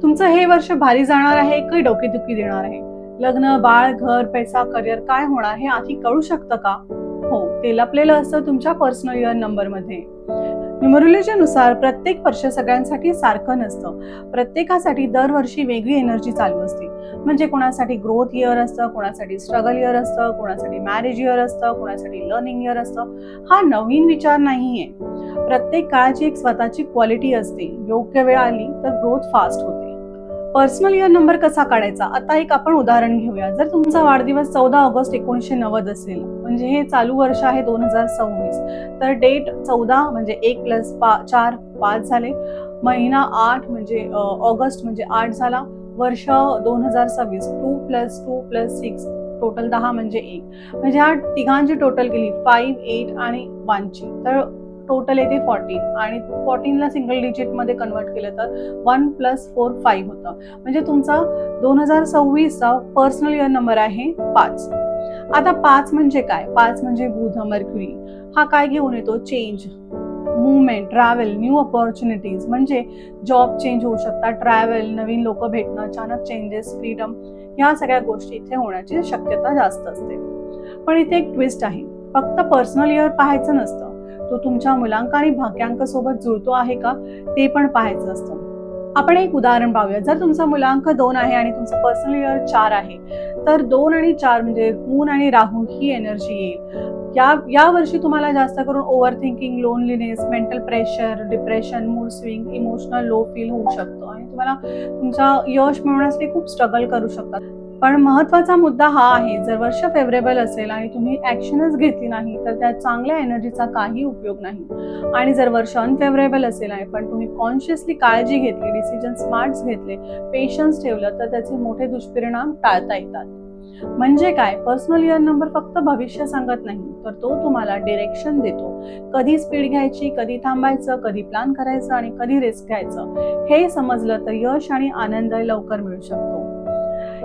तुमचं हे वर्ष भारी जाणार आहे की डोकेदुखी देणार आहे? लग्न, बाळ, घर, पैसा, करिअर काय होणार हे आधी कळू शकतं का? हो, ते लपलेलं असतं तुमच्या पर्सनल इयर नंबरमध्ये. न्यूमरोलॉजीनुसार प्रत्येक वर्ष सगळ्यांसाठी सारखं नसतं. प्रत्येकासाठी दरवर्षी वेगळी एनर्जी चालू असते. म्हणजे कोणासाठी ग्रोथ इयर असतं, कोणासाठी स्ट्रगल इयर असतं, कोणासाठी मॅरेज इयर असतं, कोणासाठी लर्निंग इयर असतं. हा नवीन विचार नाहीये. प्रत्येक काळाची एक स्वतःची क्वालिटी असते. योग्य वेळ आली तर ग्रोथ फास्ट होते. पर्सनल इयर नंबर कसा काढायचा? आता एक आपण उदाहरण घेऊया. जर तुमचा वाढदिवस 14 ऑगस्ट 1990 असेल, म्हणजे हे चालू वर्ष आहे 2026, तर डेट 14 म्हणजे 1 प्लस 4 5 झाले. महिना 8 म्हणजे ऑगस्ट म्हणजे 8 झाला. वर्ष 2026 2 प्लस 2 प्लस 6 टोटल 10 म्हणजे 1. म्हणजे ह्या तिघांची टोटल केली 5, 8 आणि 1 ची, तर टोटल येते 14 आणि 14 ला सिंगल डिजिट मध्ये कन्वर्ट केलं तर 1 प्लस 4 5 होतं. म्हणजे तुमचा 2026 चा पर्सनल इयर नंबर आहे 5. आता 5 म्हणजे काय? 5 म्हणजे बुध, मर्क्युरी. हा काय घेऊन येतो? Change, movement, travel, new opportunities. म्हणजे जॉब चेंज होऊ शकतात, ट्रॅव्हल, नवीन लोक भेटणं, अचानक चेंजेस, फ्रीडम, या सगळ्या गोष्टी इथे होण्याची शक्यता जास्त असते. पण इथे एक ट्विस्ट आहे. फक्त पर्सनल इयर पाहायचं नसतं, तो तुमच्या मुलांक आणि भाग्यांक सोबत जुळतो आहे का ते पण पाहायचं असतं. आपण एक उदाहरण पाहूया. जर तुमचा मुलांक 2 आहे आणि तुमचं पर्सनल इयर 4 आहे, तर 2 आणि 4 म्हणजे मून आणि राहू ही एनर्जी येईल. या वर्षी तुम्हाला जास्त करून over thinking, loneliness, mental pressure, depression, mood swing, emotional low feel होऊ शकतो आणि तुम्हाला तुमचा यश मिळवण्यासाठी खूप स्ट्रगल करू शकतात. पण महत्वाचा मुद्दा हा आहे, जर वर्ष फेवरेबल असेल आणि तुम्ही ऍक्शनच घेतली नाही तर त्या चांगल्या एनर्जीचा काही उपयोग नाही. आणि जर वर्ष अनफेवरेबल असेल आहे पण तुम्ही कॉन्शियसली काळजी घेतली, डिसिजन स्मार्ट घेतले, पेशन्स ठेवलं, तर त्याचे मोठे दुष्परिणाम टाळता येतात. म्हणजे काय? पर्सनल इयर नंबर फक्त भविष्य सांगत नाही, तर तो तुम्हाला डिरेक्शन देतो. कधी स्पीड घ्यायची, कधी थांबायचं, कधी प्लॅन करायचं आणि कधी रिस्क घ्यायचं, हे समजलं तर यश आणि आनंद लवकर मिळू शकतो.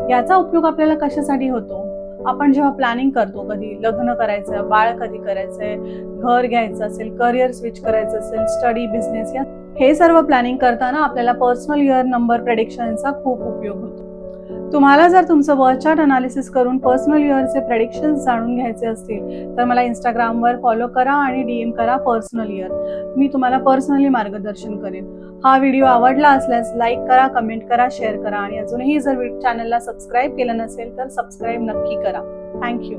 याचा उपयोग आपल्याला कशासाठी होतो? आपण जेव्हा प्लॅनिंग करतो, कधी लग्न करायचं, बाळ कधी करायचंय, घर घ्यायचं असेल, करिअर स्विच करायचं असेल, स्टडी, बिझनेस, या हे सर्व प्लॅनिंग करताना आपल्याला पर्सनल इयर नंबर प्रेडिक्शनचा खूप उपयोग होतो. तुम्हाला जर तुमचं वर्क चार्ट अनालिसिस करून पर्सनल इयरचे प्रेडिक्शन्स जाणून घ्यायचे असतील तर मला इंस्टाग्रामवर फॉलो करा आणि DM करा पर्सनल इयर. मी तुम्हाला पर्सनली मार्गदर्शन करेन. हा व्हिडिओ आवडला असल्यास लाईक करा, कमेंट करा, शेअर करा आणि अजूनही जर चॅनलला सबस्क्राईब केलं नसेल तर सबस्क्राईब नक्की करा. थँक्यू.